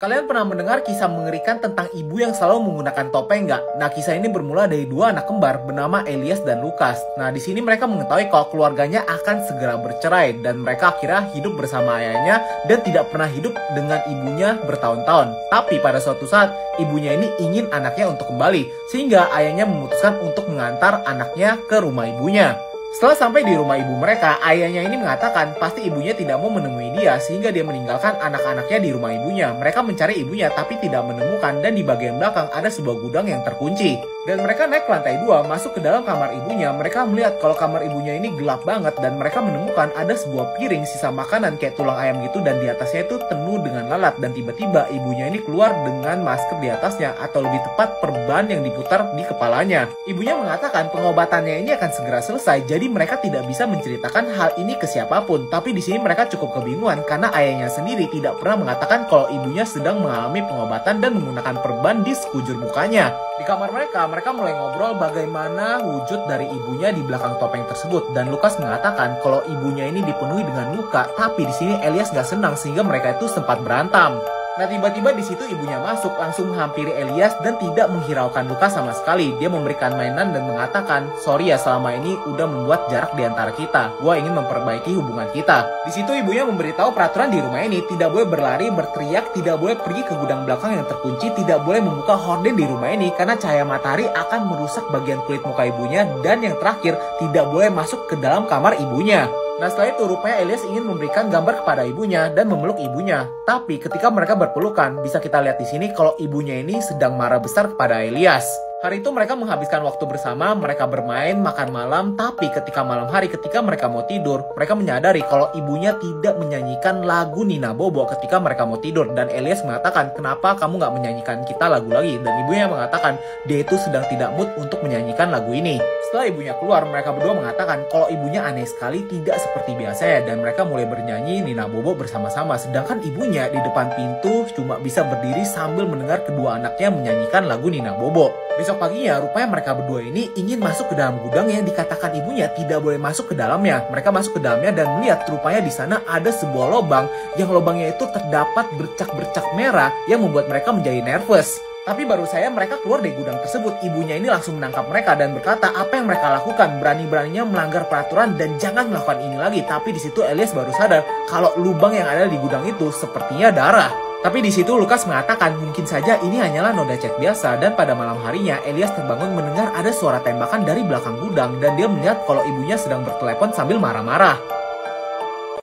Kalian pernah mendengar kisah mengerikan tentang ibu yang selalu menggunakan topeng nggak? Nah, kisah ini bermula dari dua anak kembar bernama Elias dan Lukas. Nah, di sini mereka mengetahui kalau keluarganya akan segera bercerai dan mereka akhirnya hidup bersama ayahnya dan tidak pernah hidup dengan ibunya bertahun-tahun. Tapi pada suatu saat, ibunya ini ingin anaknya untuk kembali, sehingga ayahnya memutuskan untuk mengantar anaknya ke rumah ibunya. Setelah sampai di rumah ibu mereka, ayahnya ini mengatakan pasti ibunya tidak mau menemui dia sehingga dia meninggalkan anak-anaknya di rumah ibunya. Mereka mencari ibunya tapi tidak menemukan dan di bagian belakang ada sebuah gudang yang terkunci. Dan mereka naik ke lantai 2, masuk ke dalam kamar ibunya. Mereka melihat kalau kamar ibunya ini gelap banget dan mereka menemukan ada sebuah piring sisa makanan kayak tulang ayam gitu dan di atasnya itu penuh dengan lalat dan tiba-tiba ibunya ini keluar dengan masker di atasnya atau lebih tepat perban yang diputar di kepalanya. Ibunya mengatakan pengobatannya ini akan segera selesai. Jadi mereka tidak bisa menceritakan hal ini ke siapapun. Tapi di sini mereka cukup kebingungan karena ayahnya sendiri tidak pernah mengatakan kalau ibunya sedang mengalami pengobatan dan menggunakan perban di sekujur mukanya. Di kamar mereka mulai ngobrol bagaimana wujud dari ibunya di belakang topeng tersebut. Dan Lukas mengatakan kalau ibunya ini dipenuhi dengan luka. Tapi di sini Elias gak senang sehingga mereka itu sempat berantem. Nah, tiba-tiba di situ ibunya masuk, langsung menghampiri Elias dan tidak menghiraukan Lukas sama sekali. Dia memberikan mainan dan mengatakan, "Sorry ya selama ini udah membuat jarak di antara kita. Gua ingin memperbaiki hubungan kita." Di situ ibunya memberitahu peraturan di rumah ini, tidak boleh berlari, berteriak, tidak boleh pergi ke gudang belakang yang terkunci, tidak boleh membuka horden di rumah ini karena cahaya matahari akan merusak bagian kulit muka ibunya dan yang terakhir, tidak boleh masuk ke dalam kamar ibunya. Nah, setelah itu rupanya Elias ingin memberikan gambar kepada ibunya dan memeluk ibunya. Tapi ketika mereka berpelukan, bisa kita lihat di sini kalau ibunya ini sedang marah besar kepada Elias. Hari itu mereka menghabiskan waktu bersama, mereka bermain, makan malam, tapi ketika malam hari ketika mereka mau tidur, mereka menyadari kalau ibunya tidak menyanyikan lagu Nina Bobo ketika mereka mau tidur. Dan Elias mengatakan, "Kenapa kamu nggak menyanyikan kita lagu lagi?" Dan ibunya mengatakan, dia itu sedang tidak mood untuk menyanyikan lagu ini. Setelah ibunya keluar, mereka berdua mengatakan kalau ibunya aneh sekali, tidak seperti biasanya. Dan mereka mulai bernyanyi Nina Bobo bersama-sama. Sedangkan ibunya di depan pintu cuma bisa berdiri sambil mendengar kedua anaknya menyanyikan lagu Nina Bobo. Besok paginya, rupanya mereka berdua ini ingin masuk ke dalam gudang yang dikatakan ibunya tidak boleh masuk ke dalamnya. Mereka masuk ke dalamnya dan melihat rupanya di sana ada sebuah lubang yang lubangnya itu terdapat bercak-bercak merah yang membuat mereka menjadi nervous. Tapi baru saja mereka keluar dari gudang tersebut, ibunya ini langsung menangkap mereka dan berkata apa yang mereka lakukan, berani-beraninya melanggar peraturan dan jangan melakukan ini lagi. Tapi di situ Elias baru sadar kalau lubang yang ada di gudang itu sepertinya darah. Tapi di situ Lukas mengatakan mungkin saja ini hanyalah noda cat biasa dan pada malam harinya Elias terbangun mendengar ada suara tembakan dari belakang gudang dan dia melihat kalau ibunya sedang bertelepon sambil marah-marah.